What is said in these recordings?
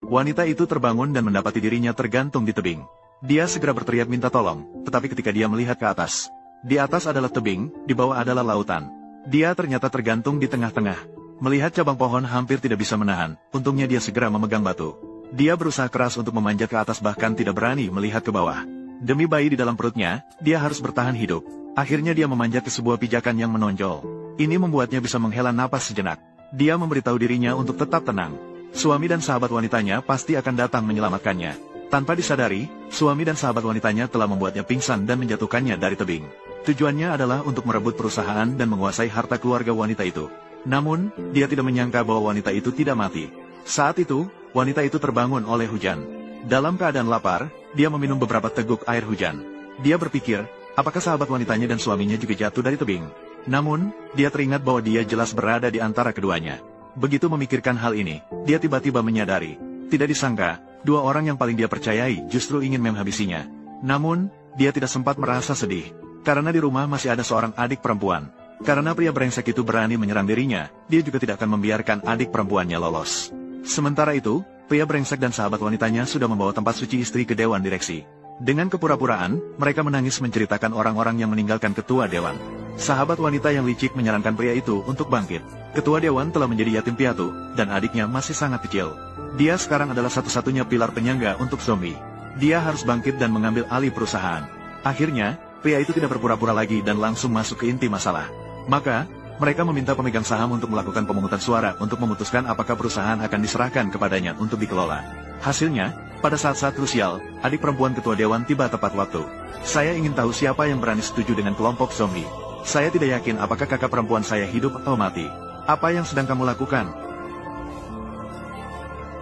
Wanita itu terbangun dan mendapati dirinya tergantung di tebing. Dia segera berteriak minta tolong, tetapi ketika dia melihat ke atas, di atas adalah tebing, di bawah adalah lautan. Dia ternyata tergantung di tengah-tengah. Melihat cabang pohon hampir tidak bisa menahan, untungnya dia segera memegang batu. Dia berusaha keras untuk memanjat ke atas bahkan tidak berani melihat ke bawah. Demi bayi di dalam perutnya, dia harus bertahan hidup. Akhirnya dia memanjat ke sebuah pijakan yang menonjol. Ini membuatnya bisa menghela napas sejenak. Dia memberitahu dirinya untuk tetap tenang. Suami dan sahabat wanitanya pasti akan datang menyelamatkannya. Tanpa disadari, suami dan sahabat wanitanya telah membuatnya pingsan dan menjatuhkannya dari tebing. Tujuannya adalah untuk merebut perusahaan dan menguasai harta keluarga wanita itu. Namun, dia tidak menyangka bahwa wanita itu tidak mati. Saat itu, wanita itu terbangun oleh hujan. Dalam keadaan lapar, dia meminum beberapa teguk air hujan. Dia berpikir, apakah sahabat wanitanya dan suaminya juga jatuh dari tebing? Namun, dia teringat bahwa dia jelas berada di antara keduanya. Begitu memikirkan hal ini, dia tiba-tiba menyadari. Tidak disangka, dua orang yang paling dia percayai justru ingin menghabisinya. Namun, dia tidak sempat merasa sedih. Karena di rumah masih ada seorang adik perempuan. Karena pria brengsek itu berani menyerang dirinya, dia juga tidak akan membiarkan adik perempuannya lolos. Sementara itu, pria brengsek dan sahabat wanitanya sudah membawa tempat suci istri ke dewan direksi. Dengan kepura-puraan, mereka menangis menceritakan orang-orang yang meninggalkan ketua dewan. Sahabat wanita yang licik menyarankan pria itu untuk bangkit. Ketua dewan telah menjadi yatim piatu, dan adiknya masih sangat kecil. Dia sekarang adalah satu-satunya pilar penyangga untuk zombie. Dia harus bangkit dan mengambil alih perusahaan. Akhirnya, pria itu tidak berpura-pura lagi dan langsung masuk ke inti masalah. Maka, mereka meminta pemegang saham untuk melakukan pemungutan suara untuk memutuskan apakah perusahaan akan diserahkan kepadanya untuk dikelola. Hasilnya, pada saat-saat krusial, adik perempuan ketua dewan tiba tepat waktu. Saya ingin tahu siapa yang berani setuju dengan kelompok zombie. Saya tidak yakin apakah kakak perempuan saya hidup atau mati. Apa yang sedang kamu lakukan?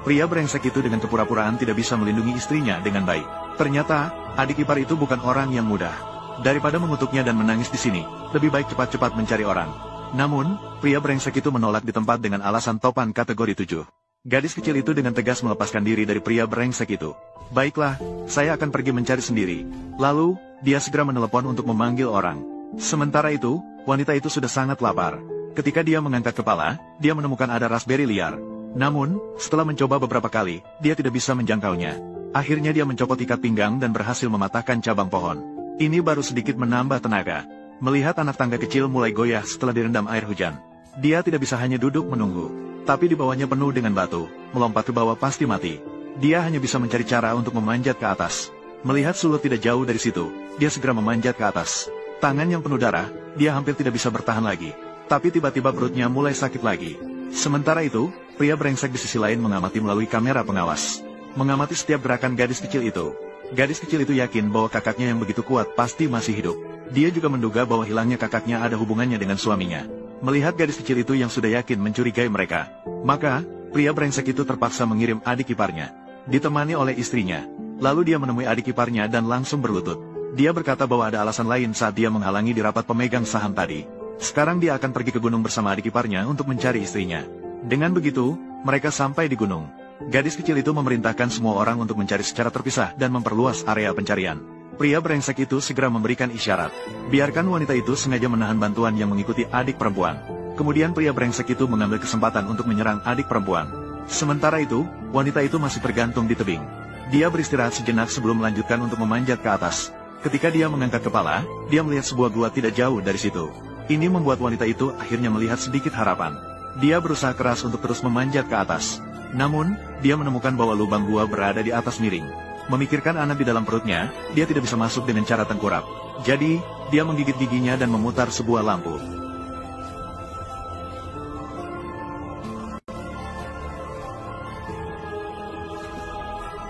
Pria brengsek itu dengan kepura-puraan tidak bisa melindungi istrinya dengan baik. Ternyata, adik ipar itu bukan orang yang mudah. Daripada mengutuknya dan menangis di sini, lebih baik cepat-cepat mencari orang. Namun, pria brengsek itu menolak di tempat dengan alasan topan kategori 7. Gadis kecil itu dengan tegas melepaskan diri dari pria brengsek itu. Baiklah, saya akan pergi mencari sendiri. Lalu, dia segera menelepon untuk memanggil orang. Sementara itu, wanita itu sudah sangat lapar. Ketika dia mengangkat kepala, dia menemukan ada raspberry liar. Namun, setelah mencoba beberapa kali, dia tidak bisa menjangkaunya. Akhirnya dia mencopot ikat pinggang dan berhasil mematahkan cabang pohon. Ini baru sedikit menambah tenaga. Melihat anak tangga kecil mulai goyah setelah direndam air hujan. Dia tidak bisa hanya duduk menunggu. Tapi di bawahnya penuh dengan batu. Melompat ke bawah pasti mati. Dia hanya bisa mencari cara untuk memanjat ke atas. Melihat Sulut tidak jauh dari situ, dia segera memanjat ke atas. Tangan yang penuh darah, dia hampir tidak bisa bertahan lagi. Tapi tiba-tiba perutnya mulai sakit lagi. Sementara itu, pria brengsek di sisi lain mengamati melalui kamera pengawas. Mengamati setiap gerakan gadis kecil itu. Gadis kecil itu yakin bahwa kakaknya yang begitu kuat pasti masih hidup. Dia juga menduga bahwa hilangnya kakaknya ada hubungannya dengan suaminya. Melihat gadis kecil itu yang sudah yakin mencurigai mereka, maka, pria brengsek itu terpaksa mengirim adik iparnya. Ditemani oleh istrinya. Lalu dia menemui adik iparnya dan langsung berlutut. Dia berkata bahwa ada alasan lain saat dia menghalangi di rapat pemegang saham tadi. Sekarang dia akan pergi ke gunung bersama adik iparnya untuk mencari istrinya. Dengan begitu, mereka sampai di gunung. Gadis kecil itu memerintahkan semua orang untuk mencari secara terpisah dan memperluas area pencarian. Pria brengsek itu segera memberikan isyarat. Biarkan wanita itu sengaja menahan bantuan yang mengikuti adik perempuan. Kemudian pria brengsek itu mengambil kesempatan untuk menyerang adik perempuan. Sementara itu, wanita itu masih tergantung di tebing. Dia beristirahat sejenak sebelum melanjutkan untuk memanjat ke atas. Ketika dia mengangkat kepala, dia melihat sebuah gua tidak jauh dari situ. Ini membuat wanita itu akhirnya melihat sedikit harapan. Dia berusaha keras untuk terus memanjat ke atas. Namun, dia menemukan bahwa lubang gua berada di atas miring. Memikirkan anak di dalam perutnya, dia tidak bisa masuk dengan cara tengkurap. Jadi, dia menggigit giginya dan memutar sebuah lampu.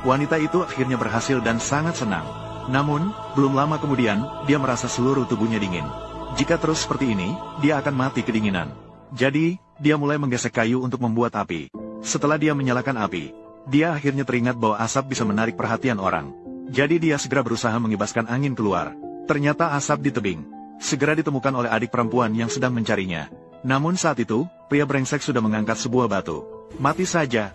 Wanita itu akhirnya berhasil dan sangat senang. Namun, belum lama kemudian, dia merasa seluruh tubuhnya dingin. Jika terus seperti ini, dia akan mati kedinginan. Jadi, dia mulai menggesek kayu untuk membuat api. Setelah dia menyalakan api, dia akhirnya teringat bahwa asap bisa menarik perhatian orang. Jadi dia segera berusaha mengibaskan angin keluar. Ternyata asap di tebing. Segera ditemukan oleh adik perempuan yang sedang mencarinya. Namun saat itu, pria brengsek sudah mengangkat sebuah batu. Mati saja.